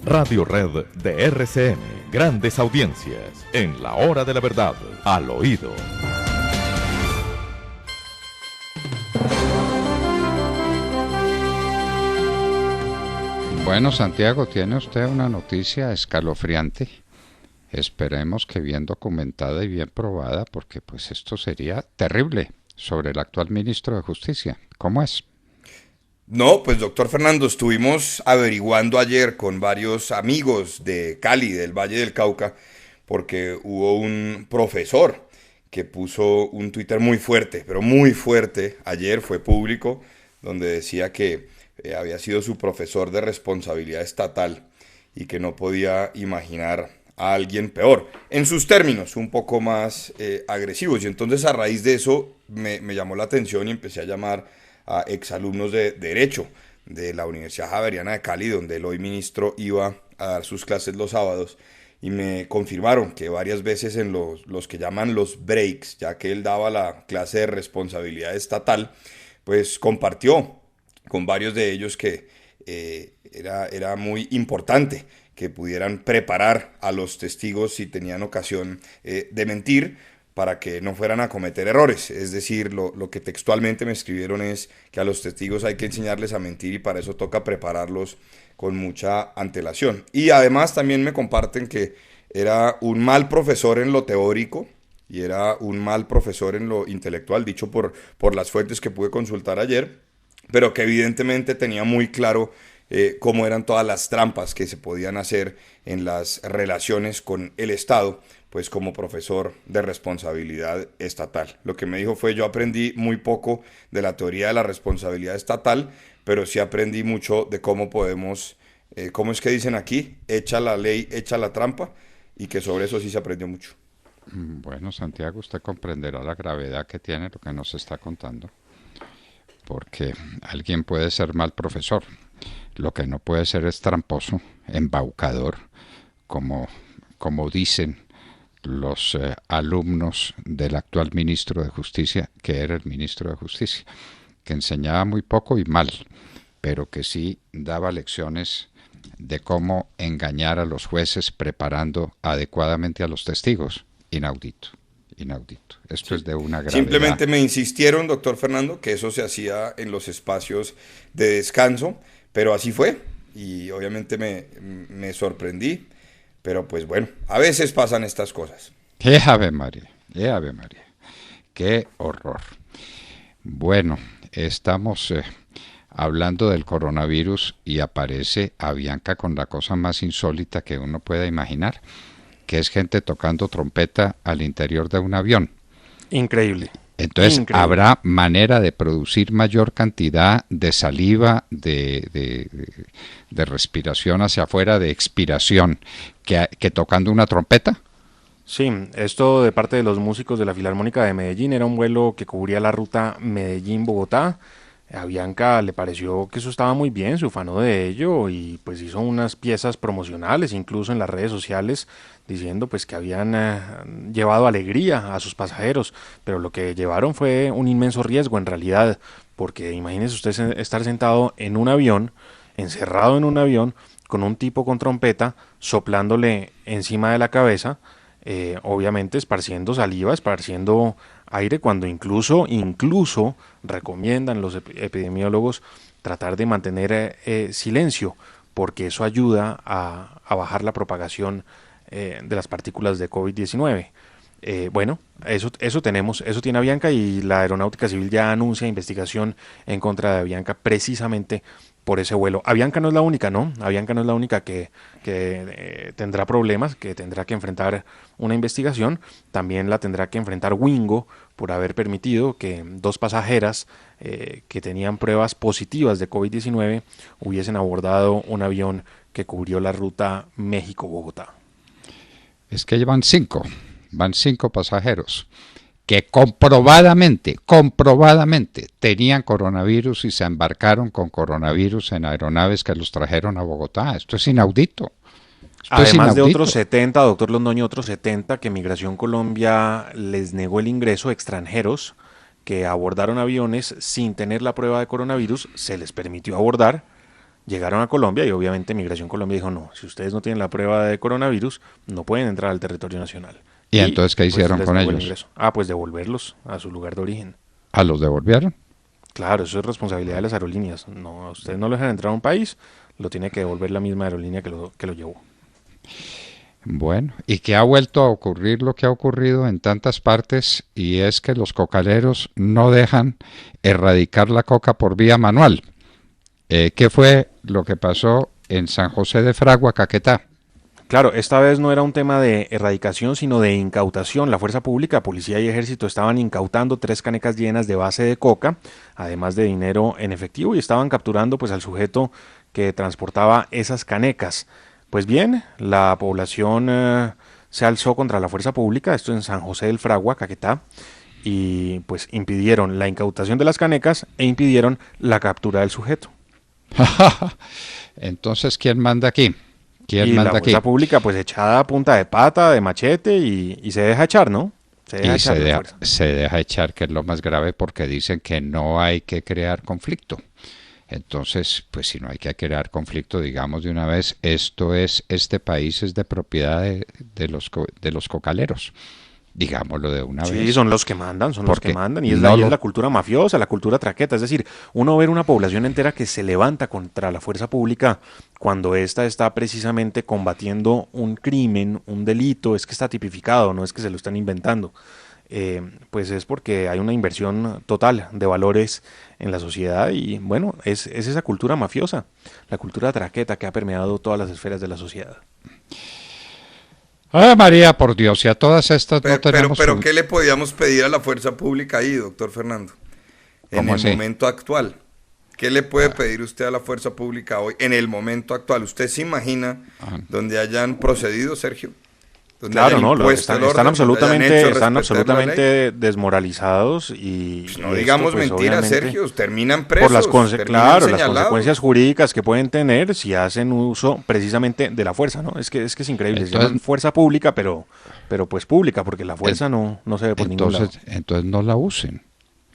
Radio Red de RCN. Grandes audiencias en la hora de la verdad, al oído. Bueno, Santiago, tiene usted una noticia escalofriante. Esperemos que bien documentada y bien probada, porque pues esto sería terrible sobre el actual ministro de Justicia. ¿Cómo es? No, pues doctor Fernando, estuvimos averiguando ayer con varios amigos de Cali, del Valle del Cauca, porque hubo un profesor que puso un Twitter muy fuerte, pero muy fuerte, ayer fue público, donde decía que había sido su profesor de responsabilidad estatal y que no podía imaginar a alguien peor, en sus términos, un poco más agresivos. Y entonces a raíz de eso me llamó la atención y empecé a llamar a exalumnos de Derecho de la Universidad Javeriana de Cali, donde el hoy ministro iba a dar sus clases los sábados, y me confirmaron que varias veces en los que llaman los breaks, ya que él daba la clase de responsabilidad estatal, pues compartió con varios de ellos que era muy importante que pudieran preparar a los testigos si tenían ocasión de mentir, para que no fueran a cometer errores. Es decir, lo que textualmente me escribieron es que a los testigos hay que enseñarles a mentir y para eso toca prepararlos con mucha antelación. Y además también me comparten que era un mal profesor en lo teórico y era un mal profesor en lo intelectual, dicho por las fuentes que pude consultar ayer, pero que evidentemente tenía muy claro cómo eran todas las trampas que se podían hacer en las relaciones con el Estado, pues como profesor de responsabilidad estatal. Lo que me dijo fue: yo aprendí muy poco de la teoría de la responsabilidad estatal, pero sí aprendí mucho de cómo podemos, cómo es que dicen aquí, echa la ley, echa la trampa, y que sobre eso sí se aprendió mucho. Bueno, Santiago, usted comprenderá la gravedad que tiene lo que nos está contando, porque alguien puede ser mal profesor, lo que no puede ser es tramposo, embaucador, como dicen los alumnos del actual ministro de Justicia, que era el ministro de Justicia, que enseñaba muy poco y mal, pero que sí daba lecciones de cómo engañar a los jueces preparando adecuadamente a los testigos. Inaudito, inaudito. Esto sí es de una gravedad. Simplemente me insistieron, doctor Fernando, que eso se hacía en los espacios de descanso, pero así fue, y obviamente me sorprendí, pero pues bueno, a veces pasan estas cosas. ¡Qué Ave María! ¡Qué Ave María! ¡Qué horror! Bueno, estamos hablando del coronavirus y aparece Avianca con la cosa más insólita que uno pueda imaginar, que es gente tocando trompeta al interior de un avión. Increíble. Entonces, ¿habrá manera de producir mayor cantidad de saliva, de respiración hacia afuera, de expiración, que tocando una trompeta? Sí, esto de parte de los músicos de la Filarmónica de Medellín. Era un vuelo que cubría la ruta Medellín-Bogotá. A Bianca le pareció que eso estaba muy bien, se ufanó de ello y pues hizo unas piezas promocionales, incluso en las redes sociales, diciendo pues que habían llevado alegría a sus pasajeros, pero lo que llevaron fue un inmenso riesgo en realidad, porque imagínese usted estar sentado en un avión, encerrado en un avión, con un tipo con trompeta, soplándole encima de la cabeza, obviamente esparciendo saliva, esparciendo aire, cuando incluso recomiendan los epidemiólogos tratar de mantener silencio, porque eso ayuda a bajar la propagación de las partículas de COVID-19. Bueno, eso tiene Avianca, y la Aeronáutica Civil ya anuncia investigación en contra de Avianca precisamente por ese vuelo. Avianca no es la única, ¿no? Avianca no es la única que tendrá problemas, que tendrá que enfrentar una investigación. También la tendrá que enfrentar Wingo por haber permitido que dos pasajeras que tenían pruebas positivas de COVID-19 hubiesen abordado un avión que cubrió la ruta México-Bogotá. Es que van cinco pasajeros que comprobadamente tenían coronavirus y se embarcaron con coronavirus en aeronaves que los trajeron a Bogotá. Esto es inaudito. Además de otros 70, doctor Londoño, otros 70 que Migración Colombia les negó el ingreso, extranjeros que abordaron aviones sin tener la prueba de coronavirus, se les permitió abordar, llegaron a Colombia y obviamente Migración Colombia dijo, no, si ustedes no tienen la prueba de coronavirus, no pueden entrar al territorio nacional. ¿Y entonces qué pues, hicieron les con negó el ellos? ingreso. Ah, pues devolverlos a su lugar de origen. ¿A los devolvieron? Claro, eso es responsabilidad de las aerolíneas. No, a ustedes no lo dejan entrar a un país, lo tiene que devolver la misma aerolínea que lo llevó. Bueno, y que ha vuelto a ocurrir lo que ha ocurrido en tantas partes, y es que los cocaleros no dejan erradicar la coca por vía manual. ¿Qué fue lo que pasó en San José de Fragua, Caquetá? Claro, esta vez no era un tema de erradicación, sino de incautación. La fuerza pública, policía y ejército estaban incautando 3 canecas llenas de base de coca, además de dinero en efectivo, y estaban capturando pues al sujeto que transportaba esas canecas. Pues bien, la población se alzó contra la fuerza pública, esto en San José del Fragua, Caquetá, y pues impidieron la incautación de las canecas e impidieron la captura del sujeto. Entonces, ¿quién manda aquí? ¿Quién Y la manda aquí? fuerza pública pues echada a punta de pata, de machete y se deja echar, ¿no? Se deja Y echar la fuerza. se deja echar, que es lo más grave, porque dicen que no hay que crear conflicto. Entonces, pues si no hay que crear conflicto, digamos de una vez, este país es de propiedad de los cocaleros. Digámoslo de una Sí, vez. son los que mandan, son los que Porque mandan. Y es, no y es lo- la cultura mafiosa, la cultura traqueta. Es decir, uno ver una población entera que se levanta contra la fuerza pública cuando ésta está precisamente combatiendo un crimen, un delito, es que está tipificado, no es que se lo están inventando. Pues es porque hay una inversión total de valores en la sociedad y bueno, es esa cultura mafiosa, la cultura traqueta que ha permeado todas las esferas de la sociedad. ¡Ah, María, por Dios! Y a todas estas no tenemos... Pero ¿qué le podíamos pedir a la fuerza pública ahí, doctor Fernando? En ¿Cómo el así? momento actual. ¿Qué le puede pedir usted a la fuerza pública hoy en el momento actual? ¿Usted se imagina donde hayan procedido, Sergio? Donde Claro, hayan no, impuesto el están orden, donde hayan hecho están respetar la ley? absolutamente desmoralizados y, Pues y no esto, digamos pues, mentiras, obviamente, Sergio, terminan presos, por las terminan claro, las señalados. consecuencias jurídicas que pueden tener si hacen uso precisamente de la fuerza, ¿no? Es que es increíble, se llaman Entonces- fuerza pública, pero pues pública, porque la fuerza no se ve por ningún lado. Entonces no la usen.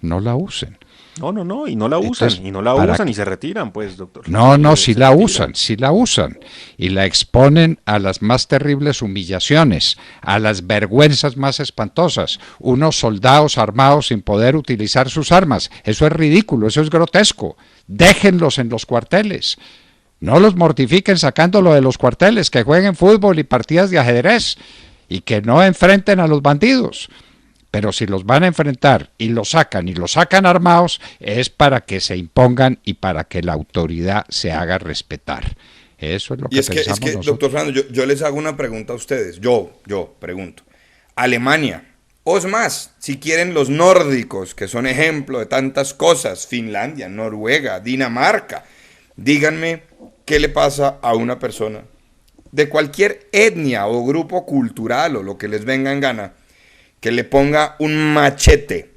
No la usen. No, y no la usan, Entonces, y no la ¿para usan qué? y se retiran, pues, doctor. No, Se sí la retiran. usan, sí la usan. Y la exponen a las más terribles humillaciones, a las vergüenzas más espantosas. Unos soldados armados sin poder utilizar sus armas. Eso es ridículo, eso es grotesco. Déjenlos en los cuarteles. No los mortifiquen sacándolo de los cuarteles, que jueguen fútbol y partidas de ajedrez y que no enfrenten a los bandidos. Pero si los van a enfrentar y los sacan armados, es para que se impongan y para que la autoridad se haga respetar. Eso es lo Y que es que, pensamos nosotros. doctor Fernando, yo les hago una pregunta a ustedes. Yo pregunto. Alemania, o es más, si quieren los nórdicos, que son ejemplo de tantas cosas, Finlandia, Noruega, Dinamarca, díganme qué le pasa a una persona de cualquier etnia o grupo cultural o lo que les venga en gana, que le ponga un machete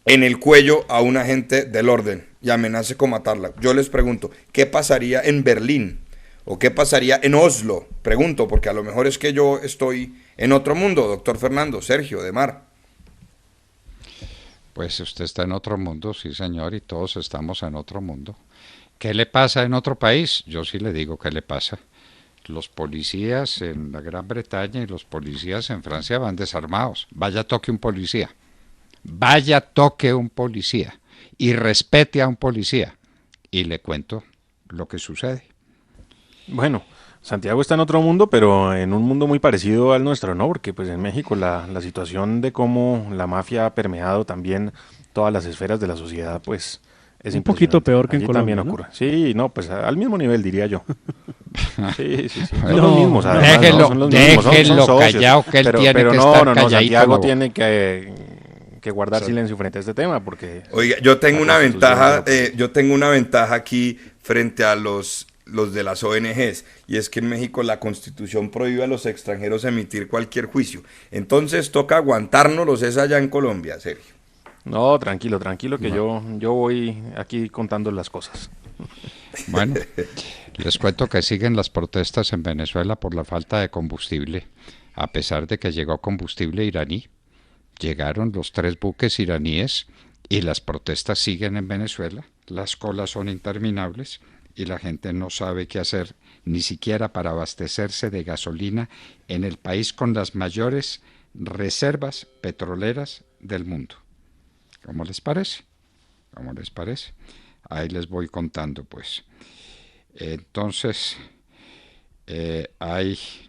en el cuello a un agente del orden y amenace con matarla. Yo les pregunto, ¿qué pasaría en Berlín? ¿O qué pasaría en Oslo? Pregunto, porque a lo mejor es que yo estoy en otro mundo, doctor Fernando, Sergio, de Mar. Pues usted está en otro mundo, sí señor, y todos estamos en otro mundo. ¿Qué le pasa en otro país? Yo sí le digo qué le pasa. Los policías en la Gran Bretaña y los policías en Francia van desarmados. Vaya toque un policía. Vaya toque un policía. Y respete a un policía. Y le cuento lo que sucede. Bueno, Santiago está en otro mundo, pero en un mundo muy parecido al nuestro, ¿no? Porque pues en México la situación de cómo la mafia ha permeado también todas las esferas de la sociedad, pues es Un poquito impresionante. peor que en Allí Colombia, también ¿no? ocurre. Sí, no, pues al mismo nivel diría yo. Sí. Son No, los mismos, no. además, Déjelo- ¿no? Son los mismos, son déjelo socios. callado, que él tiene pero que no, estar no, calladito, Santiago lobo. tiene que guardar silencio frente a este tema, porque Oiga, yo tengo La una ventaja, Constitución, yo tengo una ventaja aquí frente a los de las ONGs, y es que en México la Constitución prohíbe a los extranjeros emitir cualquier juicio. Entonces toca aguantárnoslos es allá en Colombia, Sergio. no, tranquilo, que yo voy aquí contando las cosas. Bueno, les cuento que siguen las protestas en Venezuela por la falta de combustible, a pesar de que llegó combustible iraní. Llegaron los 3 buques iraníes y las protestas siguen en Venezuela. las colas son interminables y la gente no sabe qué hacer ni siquiera para abastecerse de gasolina en el país con las mayores reservas petroleras del mundo. ¿Cómo les parece? ¿Cómo les parece? Ahí les voy contando, pues. Entonces,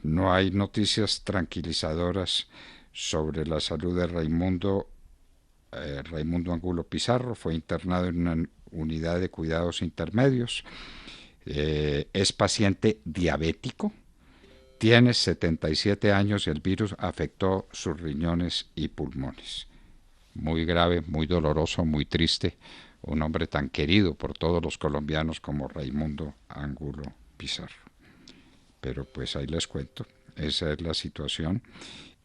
no hay noticias tranquilizadoras sobre la salud de Raimundo. Raimundo Angulo Pizarro fue internado en una unidad de cuidados intermedios. Es paciente diabético, tiene 77 años y el virus afectó sus riñones y pulmones. Muy grave, muy doloroso, muy triste, un hombre tan querido por todos los colombianos como Raimundo Angulo Pizarro. Pero pues ahí les cuento, esa es la situación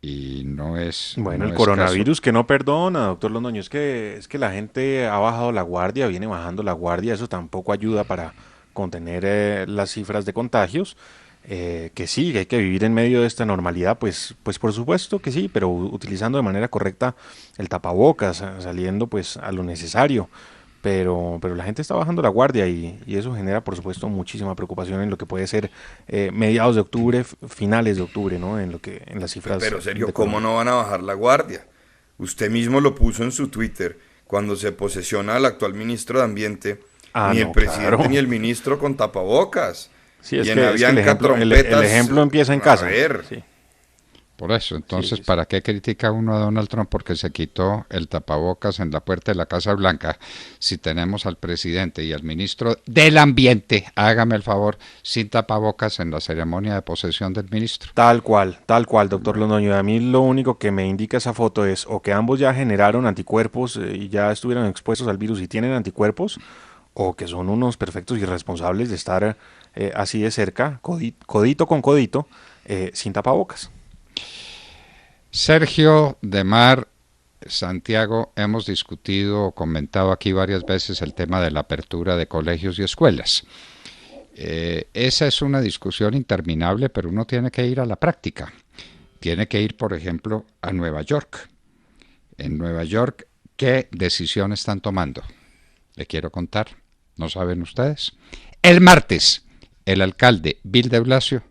y no es... Bueno, no el es coronavirus caso. que no perdona, doctor Londoño, es que la gente ha bajado la guardia, viene bajando la guardia, eso tampoco ayuda para contener las cifras de contagios. Que sí, que hay que vivir en medio de esta normalidad, pues por supuesto que sí, pero utilizando de manera correcta el tapabocas, saliendo pues a lo necesario. Pero la gente está bajando la guardia y eso genera, por supuesto, muchísima preocupación en lo que puede ser mediados de octubre, finales de octubre, ¿no? En las cifras Pero Sergio, de ¿cómo Colombia. no van a bajar la guardia? Usted mismo lo puso en su Twitter. Cuando se posesiona al actual ministro de Ambiente, Ah, ni el no, presidente claro. ni el ministro con tapabocas. Sí, Y es en que el Avianca ejemplo, el trompetas. ejemplo empieza en A casa. ver, Sí, Por eso, sí, entonces, sí, sí. ¿para qué critica uno a Donald Trump porque se quitó el tapabocas en la puerta de la Casa Blanca si tenemos al presidente y al ministro del Ambiente, hágame el favor, sin tapabocas en la ceremonia de posesión del ministro? Tal cual, doctor Bueno, Londoño. A mí lo único que me indica esa foto es o que ambos ya generaron anticuerpos y ya estuvieron expuestos al virus y tienen anticuerpos, o que son unos perfectos irresponsables de estar así de cerca, codito con codito, sin tapabocas. Sergio de Mar, Santiago, hemos discutido o comentado aquí varias veces el tema de la apertura de colegios y escuelas. Esa es una discusión interminable, pero uno tiene que ir a la práctica. Tiene que ir, por ejemplo, a Nueva York. En Nueva York, ¿qué decisión están tomando? Le quiero contar, ¿no saben ustedes? El martes, el alcalde Bill de Blasio,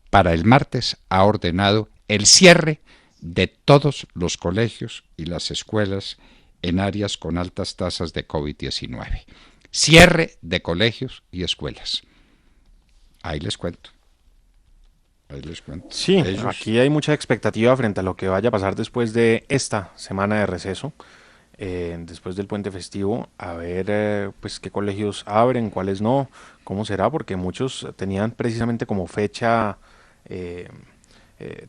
para el martes, ha ordenado el cierre de todos los colegios y las escuelas en áreas con altas tasas de COVID-19. Cierre de colegios y escuelas. Ahí les cuento, ahí les cuento. Sí, Ellos, aquí hay mucha expectativa frente a lo que vaya a pasar después de esta semana de receso, después del puente festivo, a ver pues qué colegios abren, cuáles no, cómo será, porque muchos tenían precisamente como fecha eh,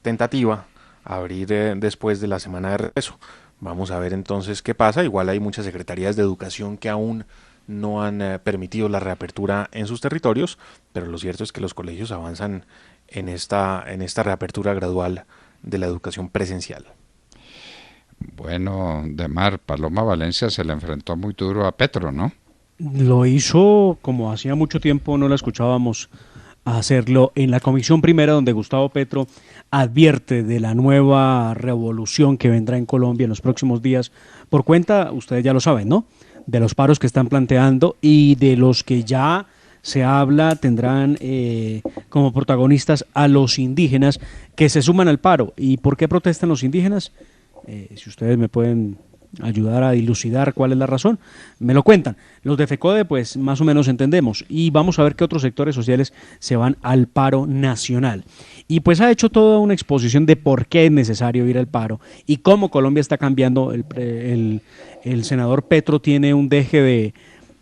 tentativa abrir después de la semana de receso. Vamos a ver entonces qué pasa. Igual hay muchas secretarías de educación que aún no han permitido la reapertura en sus territorios, pero lo cierto es que los colegios avanzan en esta reapertura gradual de la educación presencial. bueno, de Mar, Paloma Valencia se le enfrentó muy duro a Petro, ¿no? Lo hizo como hacía mucho tiempo no la escuchábamos hacerlo en la Comisión Primera, donde Gustavo Petro advierte de la nueva revolución que vendrá en Colombia en los próximos días, por cuenta, ustedes ya lo saben, ¿no? De los paros que están planteando y de los que ya se habla, tendrán como protagonistas a los indígenas que se suman al paro. ¿Y por qué protestan los indígenas? Si ustedes me pueden ayudar a dilucidar cuál es la razón, me lo cuentan. Los de FECODE, pues más o menos entendemos, y vamos a ver qué otros sectores sociales se van al paro nacional. Y pues ha hecho toda una exposición de por qué es necesario ir al paro y cómo Colombia está cambiando. El senador Petro tiene un deje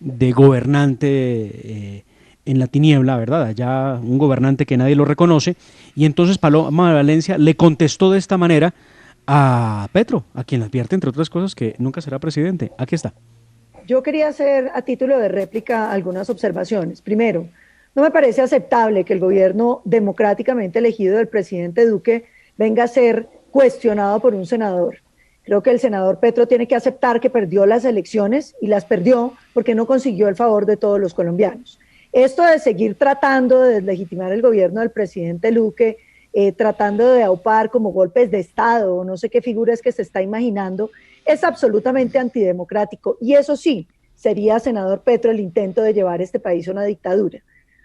de gobernante en la tiniebla, ¿verdad? Allá un gobernante que nadie lo reconoce, y entonces Paloma Valencia le contestó de esta manera a Petro, a quien le advierte, entre otras cosas, que nunca será presidente. Aquí está. Yo quería hacer a título de réplica algunas observaciones. Primero, no me parece aceptable que el gobierno democráticamente elegido del presidente Duque venga a ser cuestionado por un senador. Creo que el senador Petro tiene que aceptar que perdió las elecciones y las perdió porque no consiguió el favor de todos los colombianos. Esto de seguir tratando de deslegitimar el gobierno del presidente Duque, tratando de aupar como golpes de Estado o no sé qué figuras que se está imaginando, es absolutamente antidemocrático. Y eso sí, sería, senador Petro, el intento de llevar este país a una dictadura.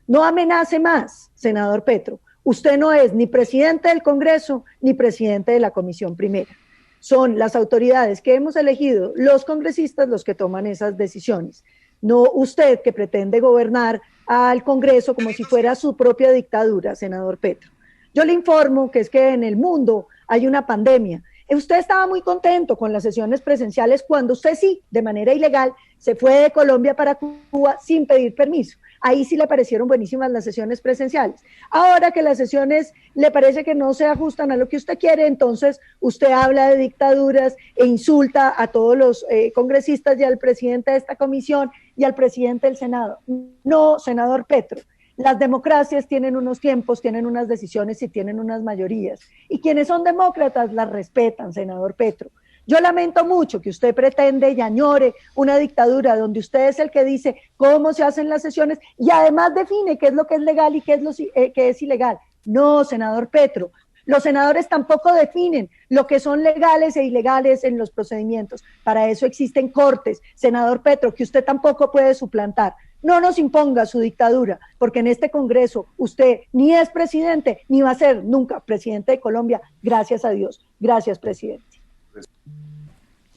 No amenace más, senador Petro. Usted no es ni presidente del Congreso ni presidente de la Comisión Primera. Son las autoridades que hemos elegido, los congresistas, los que toman esas decisiones. No usted, que pretende gobernar al Congreso como si fuera su propia dictadura, senador Petro. Yo le informo que es que en el mundo hay una pandemia. Usted estaba muy contento con las sesiones presenciales cuando usted sí, de manera ilegal, se fue de Colombia para Cuba sin pedir permiso. Ahí sí le parecieron buenísimas las sesiones presenciales. Ahora que las sesiones le parece que no se ajustan a lo que usted quiere, entonces usted habla de dictaduras e insulta a todos los congresistas y al presidente de esta comisión y al presidente del Senado. No, senador Petro. Las democracias tienen unos tiempos, tienen unas decisiones y tienen unas mayorías. Y quienes son demócratas las respetan, senador Petro. Yo lamento mucho que usted pretende y añore una dictadura donde usted es el que dice cómo se hacen las sesiones y además define qué es lo que es legal y qué es lo que es ilegal. No, senador Petro. Los senadores tampoco definen lo que son legales e ilegales en los procedimientos. Para eso existen cortes, senador Petro, que usted tampoco puede suplantar. No nos imponga su dictadura, porque en este Congreso usted ni es presidente, ni va a ser nunca presidente de Colombia, gracias a Dios. Gracias, presidente.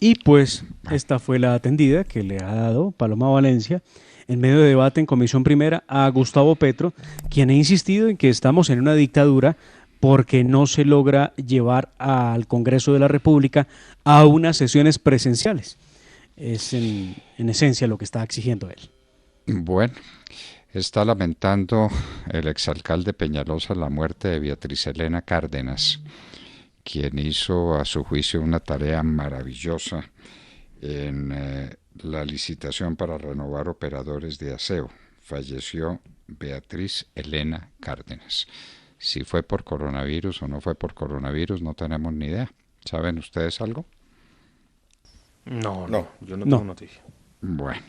Y pues esta fue la atendida que le ha dado Paloma Valencia en medio de debate en Comisión Primera a Gustavo Petro, quien ha insistido en que estamos en una dictadura porque no se logra llevar al Congreso de la República a unas sesiones presenciales. Es en esencia lo que está exigiendo él. Bueno, está lamentando el exalcalde Peñalosa la muerte de Beatriz Elena Cárdenas, quien hizo a su juicio una tarea maravillosa en la licitación para renovar operadores de aseo. Falleció Beatriz Elena Cárdenas. Si fue por coronavirus o no fue por coronavirus, no tenemos ni idea. ¿Saben ustedes algo? No, yo no tengo noticia. Bueno,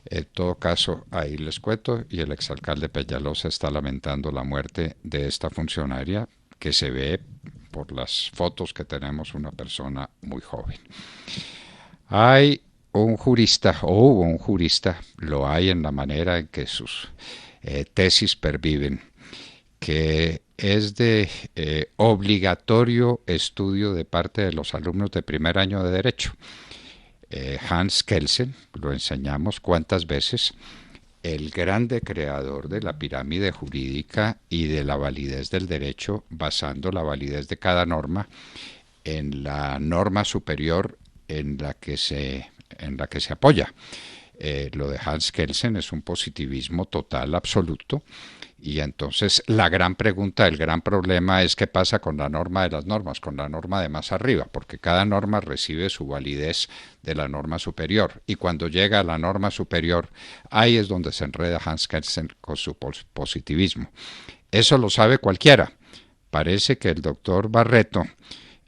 en todo caso, ahí les cuento, y el exalcalde Peñalosa está lamentando la muerte de esta funcionaria, que se ve por las fotos que tenemos una persona muy joven. Hay un jurista, o hubo un jurista, lo hay en la manera en que sus tesis perviven, que es de obligatorio estudio de parte de los alumnos de primer año de Derecho. Hans Kelsen, lo enseñamos cuántas veces, el grande creador de la pirámide jurídica y de la validez del derecho, basando la validez de cada norma en la norma superior en la que se apoya. Lo de Hans Kelsen es un positivismo total, absoluto, y entonces la gran pregunta, el gran problema es qué pasa con la norma de las normas, con la norma de más arriba, porque cada norma recibe su validez de la norma superior, y cuando llega a la norma superior, ahí es donde se enreda Hans Kelsen con su positivismo. Eso lo sabe cualquiera. Parece que el doctor Barreto,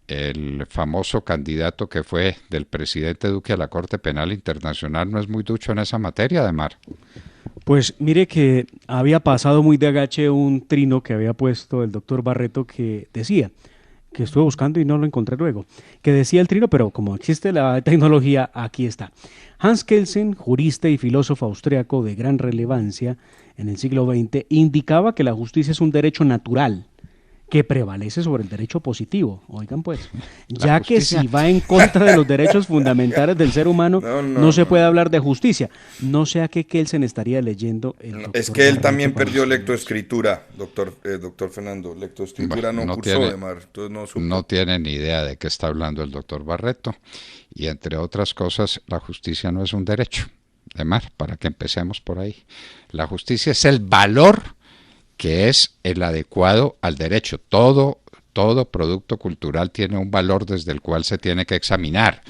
el famoso candidato que fue del presidente Duque a la Corte Penal Internacional, no es muy ducho en esa materia, Ademar. Pues mire que había pasado muy de agache un trino que había puesto el doctor Barreto que decía, que estuve buscando y no lo encontré luego, que decía el trino, pero como existe la tecnología, aquí está. Hans Kelsen, jurista y filósofo austriaco de gran relevancia en el siglo XX, indicaba que la justicia es un derecho natural que prevalece sobre el derecho positivo. Oigan pues, ya que si va en contra de los derechos fundamentales del ser humano, no se puede hablar de justicia. No sé a qué Kelsen estaría leyendo. Es que él también perdió lectoescritura, doctor Fernando. Lectoescritura no cursó, Ademar, entonces no supo. No tiene ni idea de qué está hablando el doctor Barreto. Y entre otras cosas, la justicia no es un derecho. Ademar, para que empecemos por ahí. La justicia es el valor que es el adecuado al derecho. Todo producto cultural tiene un valor desde el cual se tiene que examinar.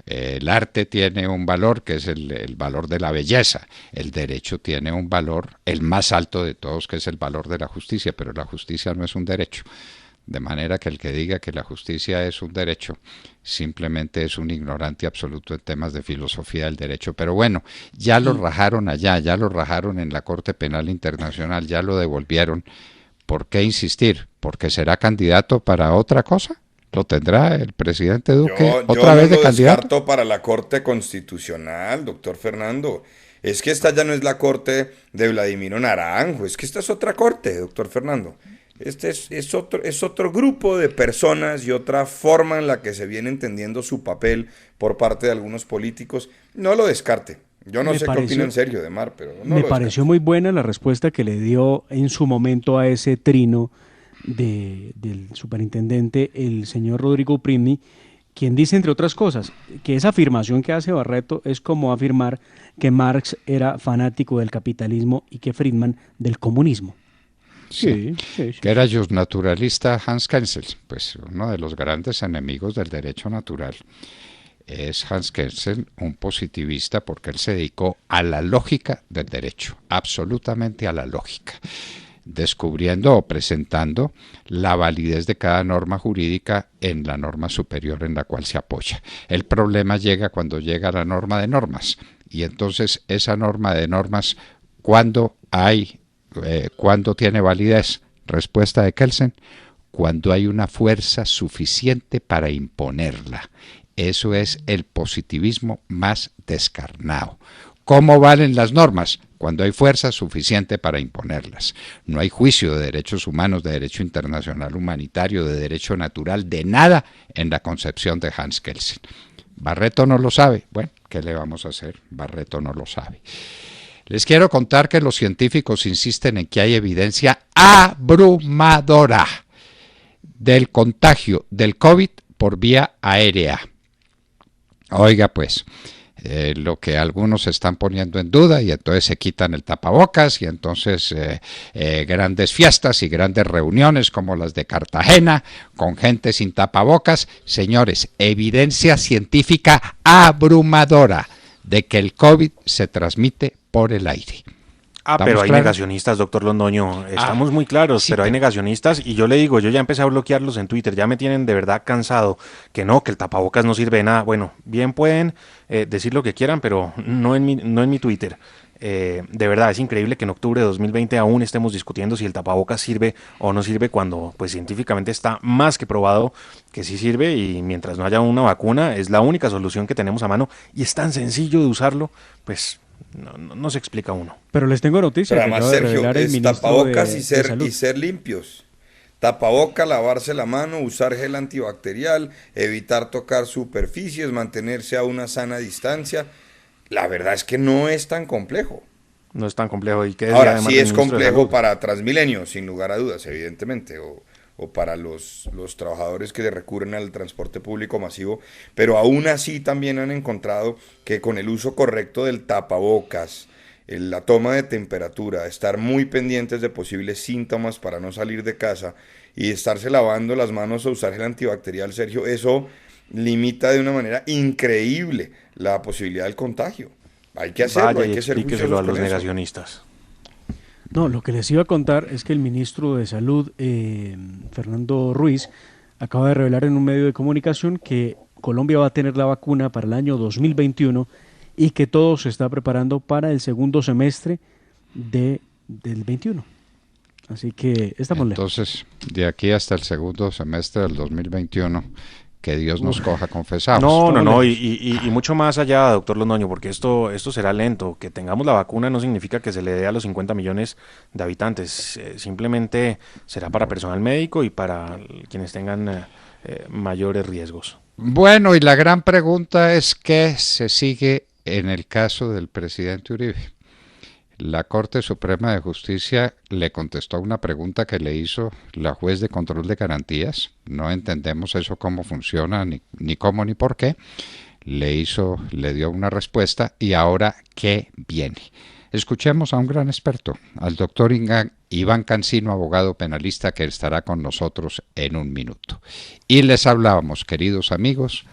El arte tiene un valor que es el valor de la belleza. El derecho tiene un valor, el más alto de todos, que es el valor de la justicia, pero la justicia no es un derecho. De manera que el que diga que la justicia es un derecho simplemente es un ignorante absoluto en temas de filosofía del derecho. Pero bueno, ya lo rajaron allá, ya lo rajaron en la Corte Penal Internacional, ya lo devolvieron. ¿Por qué insistir? ¿Porque será candidato para otra cosa? ¿Lo tendrá el presidente Duque Yo otra no vez de lo candidato? descarto para la Corte Constitucional, doctor Fernando. Es que esta ya no es la Corte de Vladimiro Naranjo, es que esta es otra Corte, doctor Fernando. Este es otro grupo de personas y otra forma en la que se viene entendiendo su papel por parte de algunos políticos. No lo descarte. Yo no sé qué opina en serio de Mar, pero no me lo pareció descarte. muy buena la respuesta que le dio en su momento a ese trino del superintendente, el señor Rodrigo Primi, quien dice, entre otras cosas, que esa afirmación que hace Barreto es como afirmar que Marx era fanático del capitalismo y que Friedman del comunismo. Sí. Que era justnaturalista Hans Kelsen, pues uno de los grandes enemigos del derecho natural. Es Hans Kelsen un positivista porque él se dedicó a la lógica del derecho, absolutamente a la lógica, descubriendo o presentando la validez de cada norma jurídica en la norma superior en la cual se apoya. El problema llega cuando llega la norma de normas, y entonces esa norma de normas, ¿cuándo tiene validez? Respuesta de Kelsen: cuando hay una fuerza suficiente para imponerla. Eso es el positivismo más descarnado. ¿Cómo valen las normas? Cuando hay fuerza suficiente para imponerlas. No hay juicio de derechos humanos, de derecho internacional humanitario, de derecho natural, de nada en la concepción de Hans Kelsen. Barreto no lo sabe. Bueno, ¿qué le vamos a hacer? Barreto no lo sabe. Les quiero contar que los científicos insisten en que hay evidencia abrumadora del contagio del COVID por vía aérea. Oiga pues, lo que algunos están poniendo en duda, y entonces se quitan el tapabocas, y entonces grandes fiestas y grandes reuniones como las de Cartagena con gente sin tapabocas. Señores, evidencia científica abrumadora de que el COVID se transmite por el aire. Pero hay claros? negacionistas, doctor Londoño, estamos muy claros, sí, pero hay negacionistas, y yo le digo, yo ya empecé a bloquearlos en Twitter, ya me tienen de verdad cansado, que el tapabocas no sirve de nada. Bueno, bien pueden decir lo que quieran, pero no en mi Twitter. De verdad, es increíble que en octubre de 2020 aún estemos discutiendo si el tapabocas sirve o no sirve, cuando pues científicamente está más que probado que sí sirve, y mientras no haya una vacuna es la única solución que tenemos a mano, y es tan sencillo de usarlo, pues no se explica uno. Pero les tengo noticia. Pero además, Sergio, es tapabocas y ser limpios. Tapaboca, lavarse la mano, usar gel antibacterial, evitar tocar superficies, mantenerse a una sana distancia. La verdad es que no es tan complejo. No es tan complejo. ¿Y qué ahora sí es complejo para Transmilenio, sin lugar a dudas, evidentemente, o para los trabajadores que recurren al transporte público masivo, pero aún así también han encontrado que con el uso correcto del tapabocas, la toma de temperatura, estar muy pendientes de posibles síntomas para no salir de casa y estarse lavando las manos o usar gel antibacterial, Sergio, eso limita de una manera increíble la posibilidad del contagio. Hay que hacerlo, hay que ser juiciosos a los negacionistas. No, lo que les iba a contar es que el ministro de Salud, Fernando Ruiz, acaba de revelar en un medio de comunicación que Colombia va a tener la vacuna para el año 2021 y que todo se está preparando para el segundo semestre del 21. Así que estamos lejos. Entonces, de aquí hasta el segundo semestre del 2021, que Dios nos coja confesados. No, y mucho más allá, doctor Londoño, porque esto será lento. Que tengamos la vacuna no significa que se le dé a los 50 millones de habitantes. Simplemente será para personal médico y para quienes tengan mayores riesgos. Bueno, y la gran pregunta es ¿qué se sigue en el caso del presidente Uribe? La Corte Suprema de Justicia le contestó a una pregunta que le hizo la juez de control de garantías. No entendemos eso cómo funciona, ni cómo ni por qué. Le dio una respuesta, y ahora ¿qué viene? Escuchemos a un gran experto, al doctor Iván Cancino, abogado penalista, que estará con nosotros en un minuto. Y les hablábamos, queridos amigos,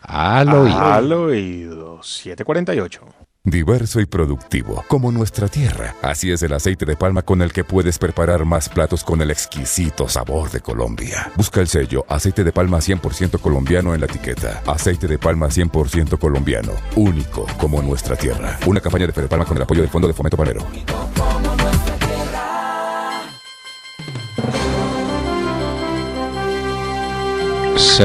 al oído. Al oído, 748. Diverso y productivo, como nuestra tierra. Así es el aceite de palma con el que puedes preparar más platos con el exquisito sabor de Colombia. Busca el sello aceite de palma 100% colombiano en la etiqueta. Aceite de palma 100% colombiano, único como nuestra tierra. Una campaña de Fede Palma con el apoyo del Fondo de Fomento Palmero. Señor